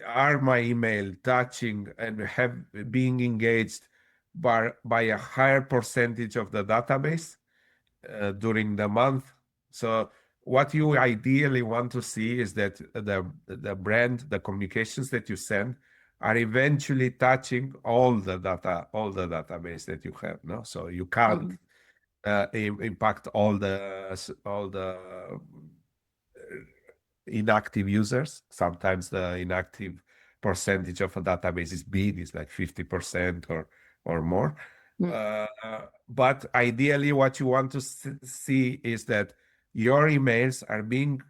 are my email touching and have being engaged by a higher percentage of the database during the month? So what you ideally want to see is that the brand, the communications that you send are eventually touching all the database that you have. No, so you can't impact all the inactive users. Sometimes the inactive percentage of a database is big, it's like 50% or more. But ideally, what you want to see is that your emails are being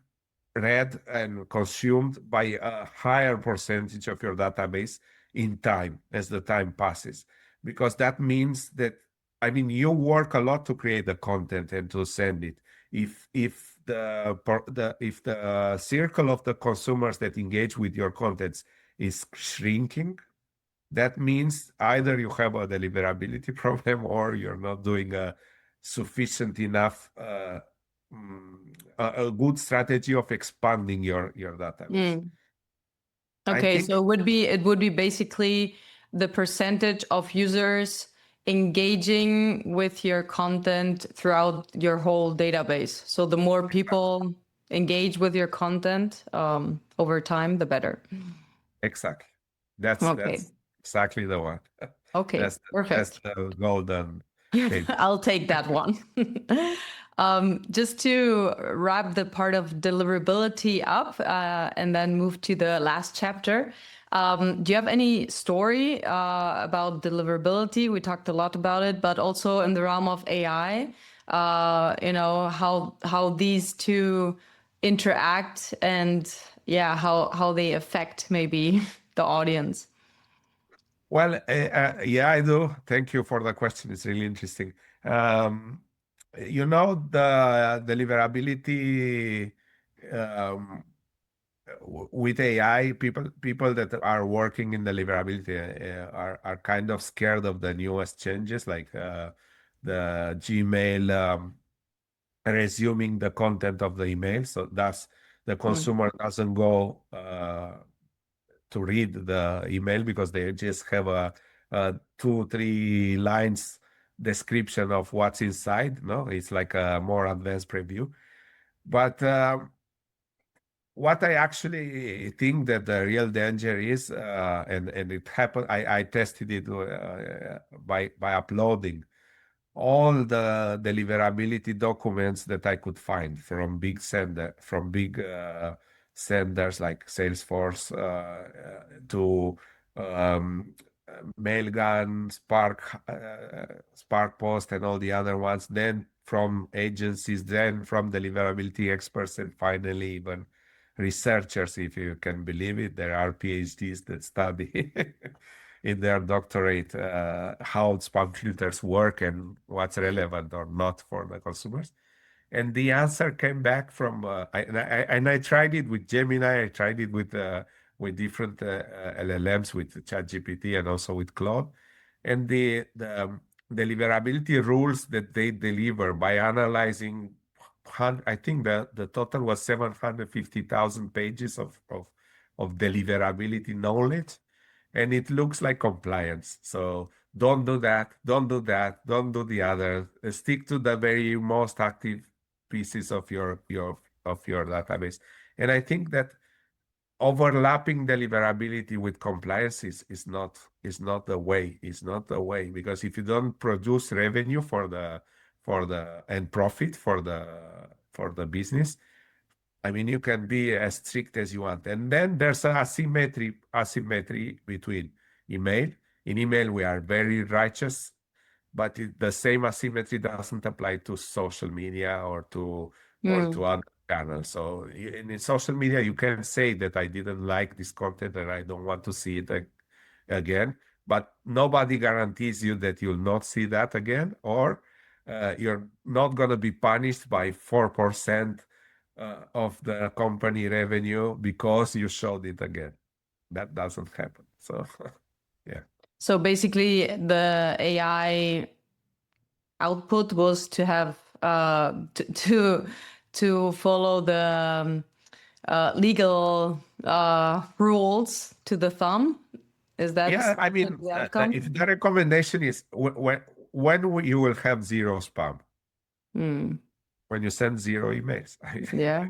read and consumed by a higher percentage of your database in time as the time passes. Because that means that, I mean, you work a lot to create the content and to send it. If the circle of the consumers that engage with your contents is shrinking, that means either you have a deliverability problem or you're not doing a sufficient enough a good strategy of expanding your database. Okay, so it would be basically the percentage of users engaging with your content throughout your whole database. So the more people engage with your content over time, the better. Exactly. That's exactly the one. Okay, perfect. That's the golden. I'll take that one. Just to wrap the part of deliverability up and then move to the last chapter. Do you have any story about deliverability? We talked a lot about it, but also in the realm of AI, how these two interact and how they affect maybe the audience. Well, yeah, I do. Thank you for the question. It's really interesting. The deliverability with AI, people that are working in deliverability are kind of scared of the newest changes, like the Gmail resuming the content of the email. So thus the consumer doesn't go to read the email because they just have a 2-3 lines description of what's inside. No, it's like a more advanced preview. But what I actually think that the real danger is, and it happened, I tested it by uploading all the deliverability documents that I could find from big senders like Salesforce to Mailgun, Spark Post, and all the other ones. Then from agencies, then from deliverability experts, and finally even researchers, if you can believe it. There are PhDs that study in their doctorate how spam filters work and what's relevant or not for the consumers. And the answer came back from I tried it with Gemini. I tried it with different LLMs, with ChatGPT and also with Claude. And the deliverability rules that they deliver by analyzing, I think the total was 750,000 pages of deliverability knowledge, and it looks like compliance. So don't do that, don't do that, don't do the other. Stick to the very most active pieces of your database. And I think that overlapping deliverability with compliance is not the way. It's not the way, because if you don't produce revenue for the and profit for the business, I mean, you can be as strict as you want. And then there's an asymmetry between email. In email, we are very righteous, but the same asymmetry doesn't apply to social media or to other channels. So in social media, you can say that I didn't like this content and I don't want to see it again, but nobody guarantees you that you'll not see that again, or you're not going to be punished by 4% of the company revenue because you showed it again. That doesn't happen. So, yeah. So basically, the AI output was to have to follow the legal rules to the thumb. Is that I mean, the outcome? if the recommendation is when you will have zero spam. when you send zero emails. Yeah.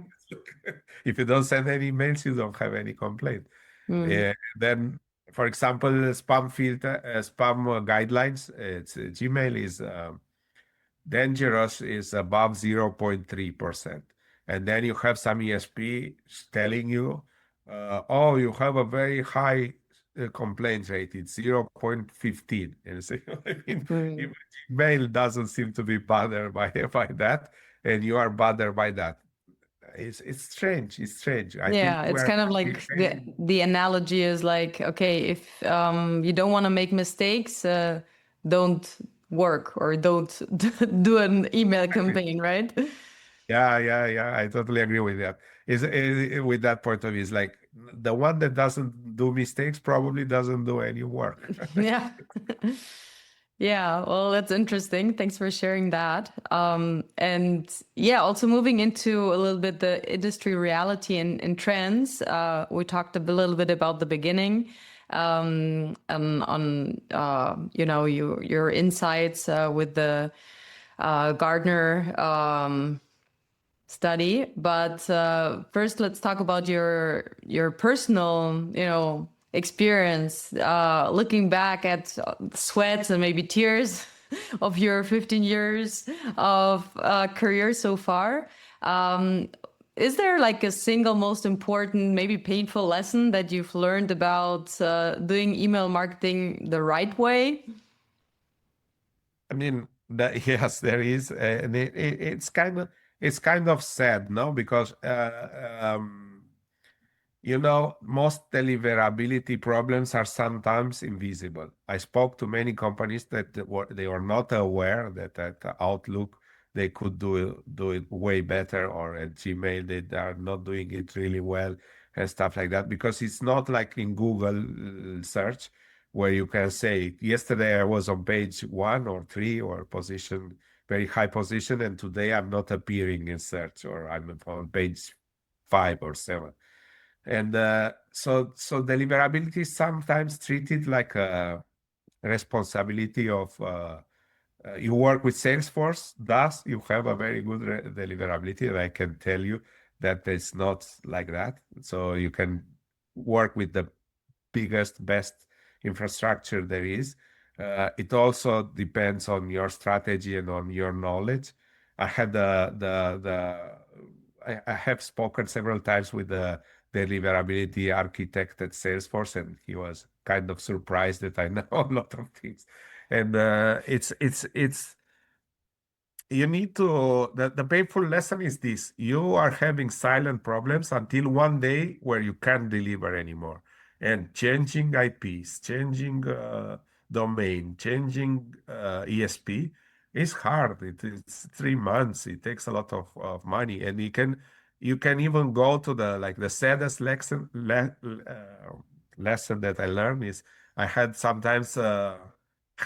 If you don't send any emails, you don't have any complaint. Mm. Then, for example, spam filter, spam guidelines. It's Gmail is dangerous is above 0.3%. And then you have some ESP telling you, oh, you have a very high complaint rate. It's 0.15. And so, I mean, Mm. even Gmail doesn't seem to be bothered by that, and you are bothered by that. It's strange. It's strange. I Yeah, think it's we're kind of like the analogy is like, okay, if you don't want to make mistakes, don't work or don't do an email campaign, right? yeah. I totally agree with that. With that point of view, it's like the one that doesn't do mistakes probably doesn't do any work. Yeah. Yeah, well, that's interesting. Thanks for sharing that. And yeah, also moving into a little bit the industry reality and trends. We talked a little bit about the beginning, on you know, your insights with the Gardner study. But first, let's talk about your personal, you know, experience. Looking back at sweats and maybe tears of your 15 years of career so far. Is there like a single most important, maybe painful lesson that you've learned about doing email marketing the right way? I mean, yes, there is, and it's kind of sad, no, because most deliverability problems are sometimes invisible. I spoke to many companies that they were not aware that at Outlook they could do it way better, or at Gmail they are not doing it really well and stuff like that. Because it's not like in Google search where you can say, yesterday I was on page 1 or 3 or position, very high position, and today I'm not appearing in search, or I'm on page 5 or 7. And so deliverability is sometimes treated like a responsibility of you work with Salesforce, thus you have a very good deliverability. And I can tell you that it's not like that. So you can work with the biggest, best infrastructure there is. It also depends on your strategy and on your knowledge. I had I have spoken several times with the deliverability architect at Salesforce, and he was kind of surprised that I know a lot of things. And it's you need to the painful lesson is this: you are having silent problems until one day where you can't deliver anymore, and changing IPs, changing domain, changing ESP is hard. It's 3 months. It takes a lot of money, and you can even go to the saddest lesson that I learned is I had sometimes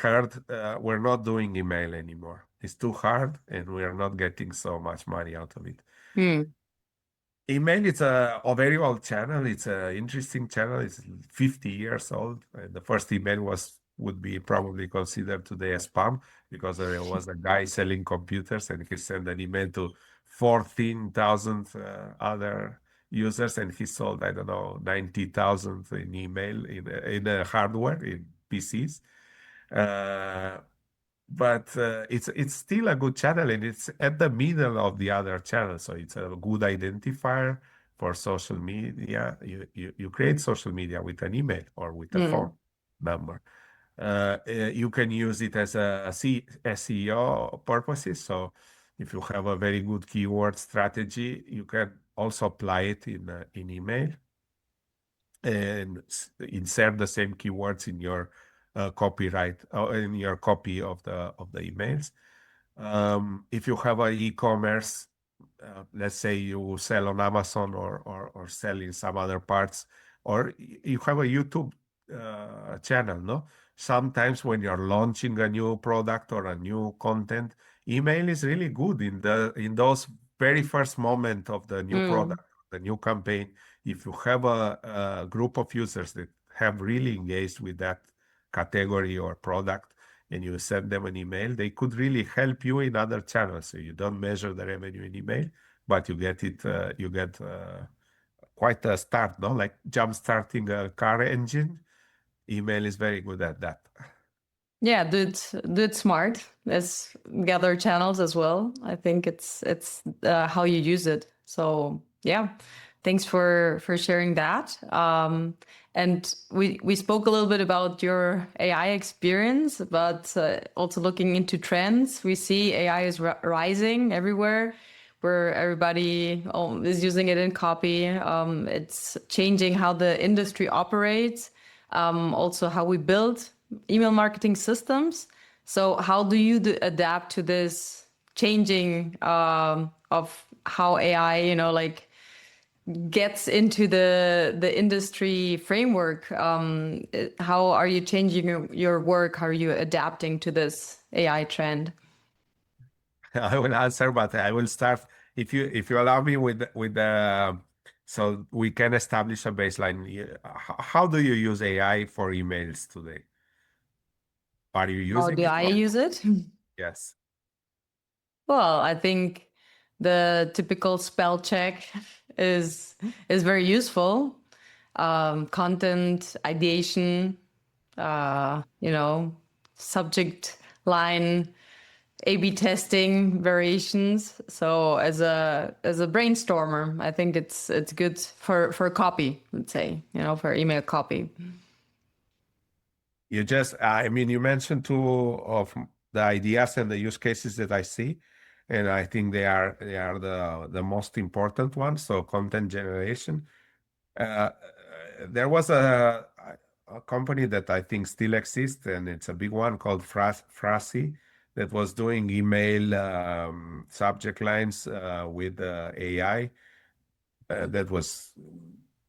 heard we're not doing email anymore. It's too hard, and we are not getting so much money out of it. Hmm. Email, it's a very old channel. It's an interesting channel. It's 50 years old. And the first email would be probably considered today as spam, because there was a guy selling computers and he sent an email to 14,000 other users, and he sold, I don't know, 90,000 in email in hardware, in PCs. Uh, but it's still a good channel, and it's at the middle of the other channels, so it's a good identifier for social media. You create social media with an email or with a phone Hmm. number. You can use it as a SEO purposes. So if you have a very good keyword strategy, you can also apply it in email and insert the same keywords in your copyright or in your copy of the emails. If you have an e-commerce, let's say you sell on Amazon or sell in some other parts, or you have a YouTube channel, no? Sometimes when you're launching a new product or a new content, email is really good in those very first moment of the new Hmm. product, the new campaign. If you have a group of users that have really engaged with that category or product, and you send them an email, they could really help you in other channels. So you don't measure the revenue in email, but you get it, you get quite a start, no? Like jump starting a car engine. Email is very good at that. Yeah, do it smart. There's gather channels as well. I think it's how you use it. So yeah, thanks for sharing that. And we spoke a little bit about your AI experience, but also looking into trends, we see AI is rising everywhere, where everybody is using it in copy. It's changing how the industry operates, also how we build email marketing systems. So how do you adapt to this changing of how AI, like gets into the industry framework? How are you changing your work? How are you adapting to this AI trend? I will answer, but I will start if you allow me with the so we can establish a baseline. How do you use AI for emails today? Are you How using do it? I use it? Yes. Well, I think the typical spell check is very useful. Content ideation, subject line, A/B testing variations. So as a brainstormer, I think it's good for copy, let's say, for email copy. I mean, you mentioned two of the ideas and the use cases that I see, and I think they are the most important ones. So content generation. Uh, there was a company that I think still exists, and it's a big one called Frasi that was doing email subject lines with AI. That was,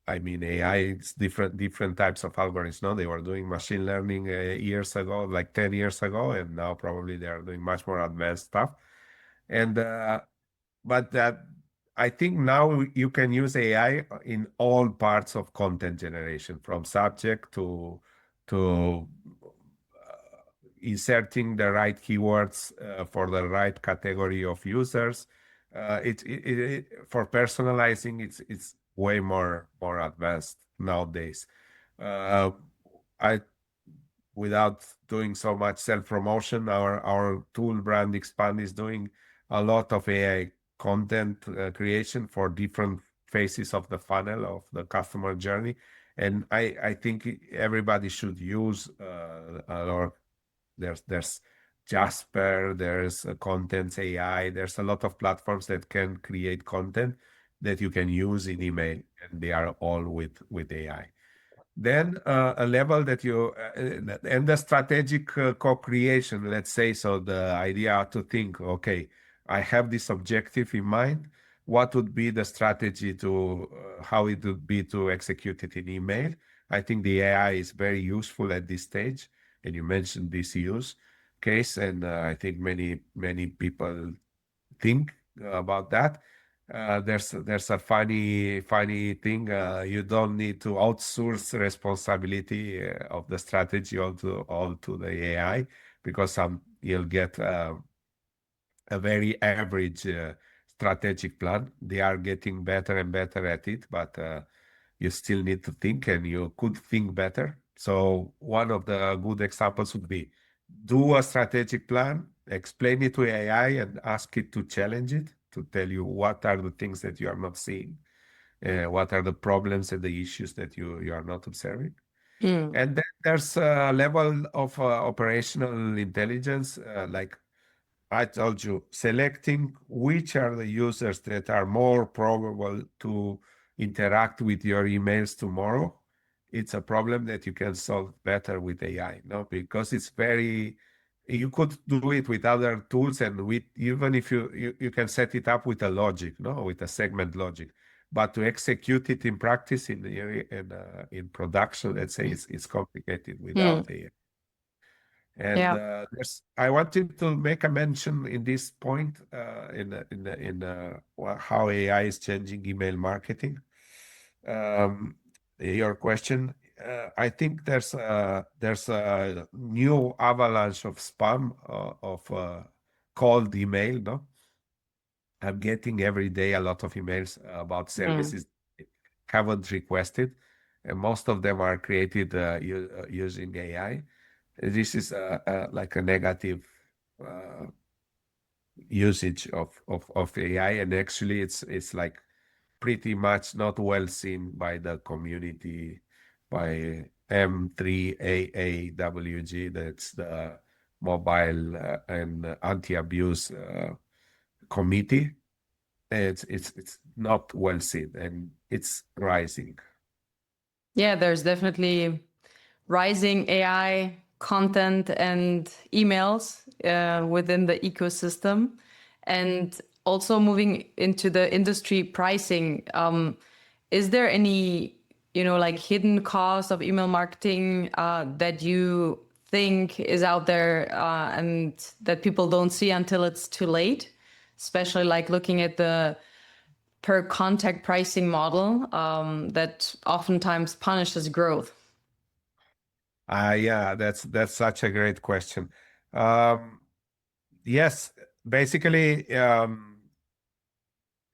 I mean, AI, it's different types of algorithms. No, they were doing machine learning years ago, like 10 years ago, and now probably they are doing much more advanced stuff. And but that I think now you can use AI in all parts of content generation, from subject to inserting the right keywords for the right category of users. For personalizing, it's way more advanced nowadays. Uh, I Without doing so much self-promotion, our tool brand Expand is doing a lot of AI content creation for different phases of the funnel of the customer journey. And I think everybody should use or there's Jasper, there's Contents AI, there's a lot of platforms that can create content that you can use in email, and they are all with AI. Then a level that and the strategic co-creation, let's say, so the idea to think, okay, I have this objective in mind. What would be the strategy how it would be to execute it in email? I think the AI is very useful at this stage. And you mentioned this use case, and I think many people think about that. There's a funny thing. You don't need to outsource responsibility of the strategy all to the AI, because you'll get a very average strategic plan. They are getting better and better at it, but you still need to think, and you could think better. So one of the good examples would be do a strategic plan, explain it to AI, and ask it to challenge it, to tell you what are the things that you are not seeing, what are the problems and the issues that you are not observing. Hmm. And then there's a level of operational intelligence, like I told you, selecting which are the users that are more probable to interact with your emails tomorrow. It's a problem that you can solve better with AI, no? Because you could do it with other tools, and even if you can set it up with a logic, no, with a segment logic. But to execute it in practice in production, let's say, it's complicated Hmm. without AI. And Yeah. I wanted to make a mention in this point how AI is changing email marketing. Your question. I think there's a new avalanche of spam of cold email, no? I'm getting every day a lot of emails about Mm. services haven't requested, and most of them are created using AI. This is like a negative uh, usage of AI, and actually it's like pretty much not well seen by the community, by M3AAWG, that's the mobile and anti-abuse committee. It's not well seen, and it's rising. Yeah, there's definitely rising AI content and emails within the ecosystem. And also moving into the industry pricing, is there any, like hidden cost of email marketing that you think is out there and that people don't see until it's too late? Especially like looking at the per contact pricing model that oftentimes punishes growth. Yeah, that's such a great question. Um, yes, basically,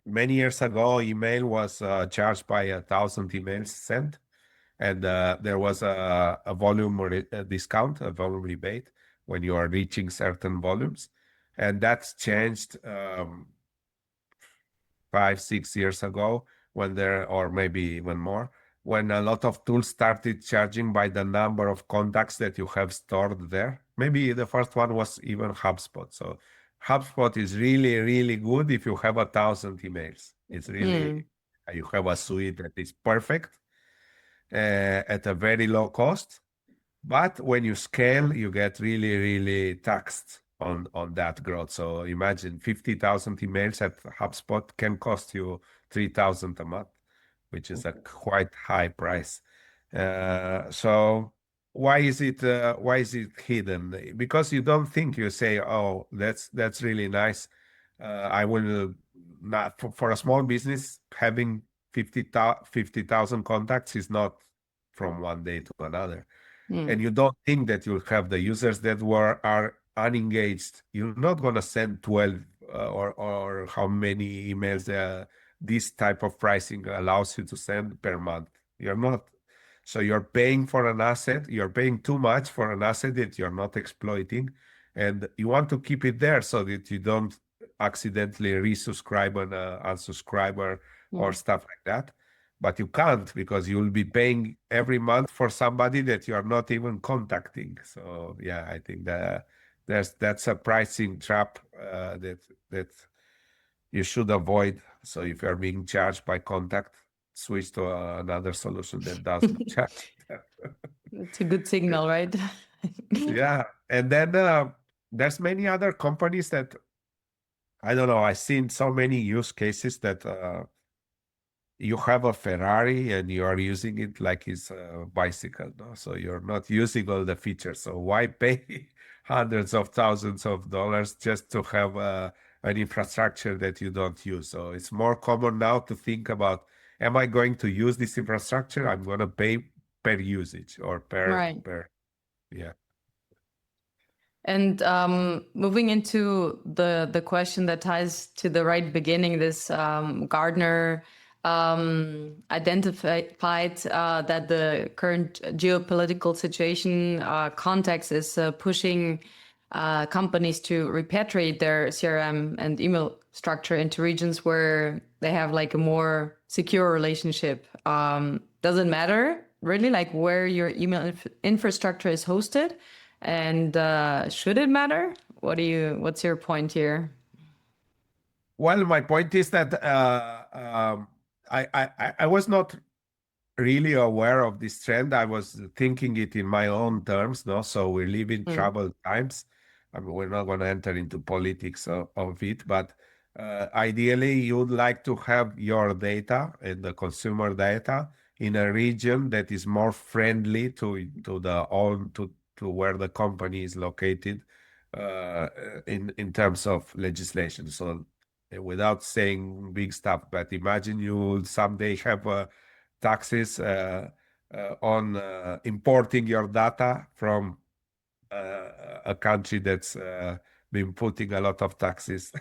many years ago, email was charged by 1,000 emails sent, and there was a volume a discount, a volume rebate when you are reaching certain volumes, and that's changed 5, 6 years ago when there, or maybe even more, when a lot of tools started charging by the number of contacts that you have stored there. Maybe the first one was even HubSpot. So HubSpot is really, really good if you have 1,000 emails. It's Mm. really, you have a suite that is perfect at a very low cost. But when you scale, you get really, really taxed on that growth. So imagine 50,000 emails at HubSpot can cost you 3,000 a month, which is a quite high price. So why is it hidden? Because you don't think, you say, oh, that's really nice. I will not for a small business having 50,000 contacts is not from one day to another, and Mm. you don't think that you'll have the users that are unengaged. You're not going to send 12 or how many emails this type of pricing allows you to send per month. You're not. So you're paying for an asset. You're paying too much for an asset that you're not exploiting, and you want to keep it there so that you don't accidentally resubscribe an unsubscriber or Mm. stuff like that. But you can't, because you'll be paying every month for somebody that you are not even contacting. So yeah, I think that's a pricing trap that you should avoid. So if you're being charged by contact, switch to another solution that does not charge that. It's a good signal, right? Yeah, and then there's many other companies that, I don't know. I've seen so many use cases that you have a Ferrari and you are using it like it's a bicycle, no? So you're not using all the features. So why pay hundreds of thousands of dollars just to have an infrastructure that you don't use? So it's more common now to think about, am I going to use this infrastructure? I'm going to pay per usage or Right. yeah. And moving into the question that ties to the right beginning, this Gardner identified that the current geopolitical situation context is pushing companies to repatriate their CRM and email structure into regions where they have like a more secure relationship. Doesn't matter really like where your email infrastructure is hosted, and should it matter? What's your point here? Well, my point is that I was not really aware of this trend. I was thinking it in my own terms, no? So we live in Mm. troubled times. I mean, we're not going to enter into politics of it, but ideally, you'd like to have your data and the consumer data in a region that is more friendly to where the company is located uh, in terms of legislation. So without saying big stuff, but imagine you will someday have taxes on importing your data from a country that's been putting a lot of taxes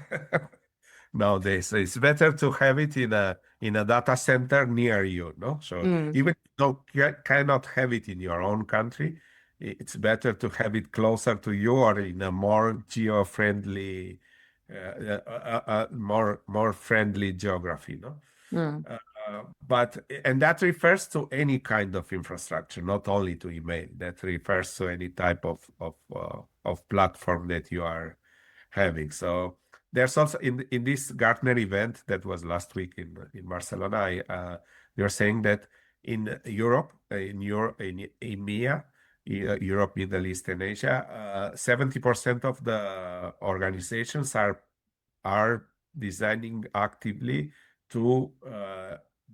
nowadays. So it's better to have it in a data center near you, no? So even though you cannot have it in your own country, it's better to have it closer to you or in a more geo-friendly, more friendly geography, no? And that refers to any kind of infrastructure, not only to email. That refers to any type of platform that you are having. So there's also in this Gartner event that was last week in Barcelona, they're saying that in Europe, in EMEA, Europe, Middle East, and Asia, 70% of the organizations are designing actively to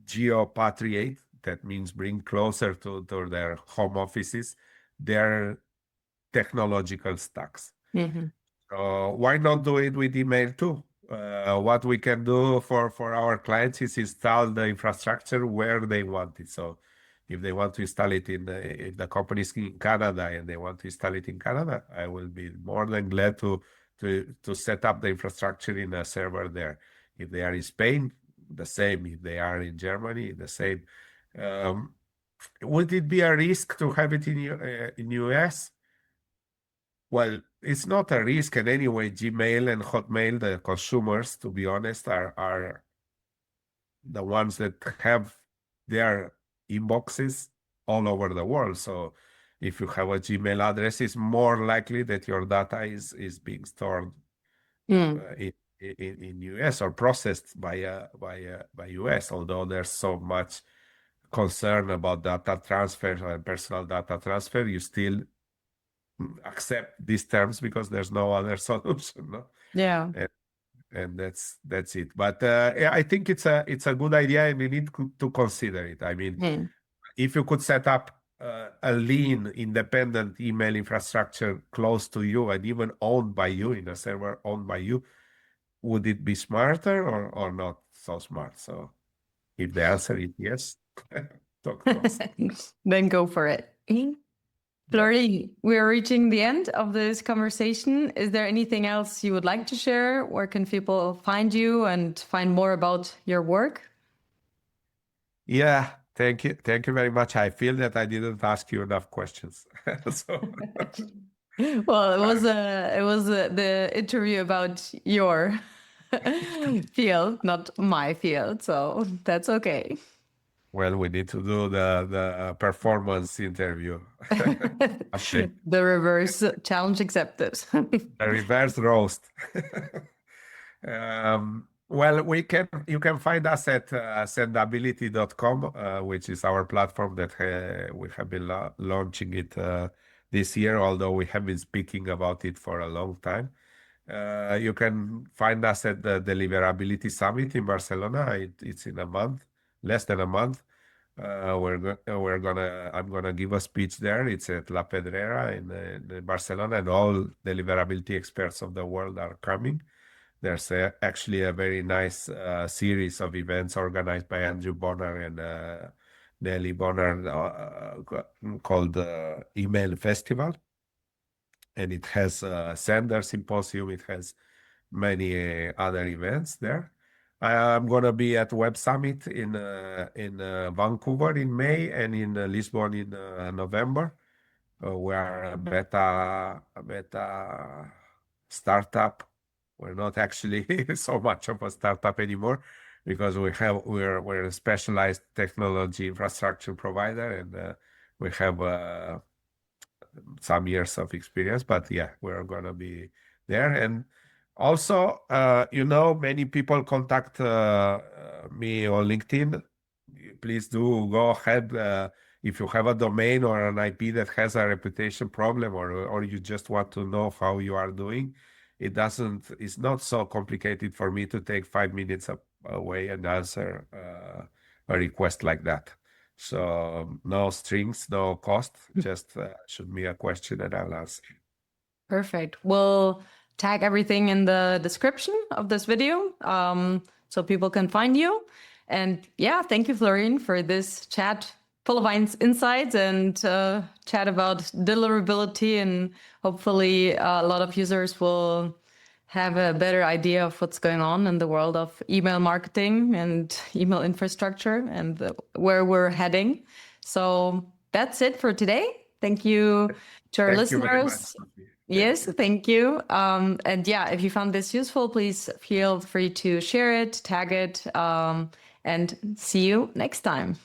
geopatriate. That means bring closer to their home offices their technological stacks. Why not do it with email too? What we can do for our clients is install the infrastructure where they want it. So if they want to install it if the company's in Canada and they want to install it in Canada, I will be more than glad to set up the infrastructure in a server there. If they are in Spain, the same. If they are in Germany, the same. Would it be a risk to have it in US? Well, it's not a risk in any way. Gmail and Hotmail, the consumers, to be honest, are the ones that have their inboxes all over the world. So if you have a Gmail address, it's more likely that your data is being stored in US or processed by US, although there's so much concern about data transfer and personal data transfer, you still accept these terms because there's no other solution, no? Yeah. And that's it. But I think it's a good idea, and we need to consider it. I mean, if you could set up a lean, independent email infrastructure close to you and even owned by you in a server owned by you, would it be smarter or not so smart? So if the answer is yes, talk to us. Then go for it. Florin, we're reaching the end of this conversation. Is there anything else you would like to share? Where can people find you and find more about your work? Yeah, thank you. Thank you very much. I feel that I didn't ask you enough questions. Well, it was the interview about your field, not my field, so that's okay. Well, we need to do the performance interview. Okay. The reverse challenge accepted. The reverse roast. Well, you can find us at sendability.com, which is our platform that we have been launching it this year, although we have been speaking about it for a long time. You can find us at the Deliverability Summit in Barcelona. It's in a month, less than a month. I'm gonna give a speech there. It's at La Pedrera in Barcelona, and all deliverability experts of the world are coming. There's actually a very nice series of events organized by Andrew Bonner and Nelly Bonner called Email Festival. And it has a Sender Symposium. It has many other events there. I'm going to be at Web Summit in Vancouver in May and in Lisbon in November. We are a beta startup. We're not actually so much of a startup anymore because we're a specialized technology infrastructure provider, and we have some years of experience. But yeah, we're gonna be there. And also, many people contact me on LinkedIn. Please do go ahead. If you have a domain or an IP that has a reputation problem, or you just want to know how you are doing, it's not so complicated for me to take 5 minutes away and answer a request like that. So no strings, no cost, just shoot me a question and I'll answer. Perfect. We'll tag everything in the description of this video so people can find you. And yeah, thank you, Florin, for this chat full of insights and chat about deliverability, and hopefully a lot of users will have a better idea of what's going on in the world of email marketing and email infrastructure and where we're heading. So that's it for today. Thank you to our Thank you very much, listeners. Sophie. Yes, thank you. And yeah, if you found this useful, please feel free to share it, tag it, and see you next time.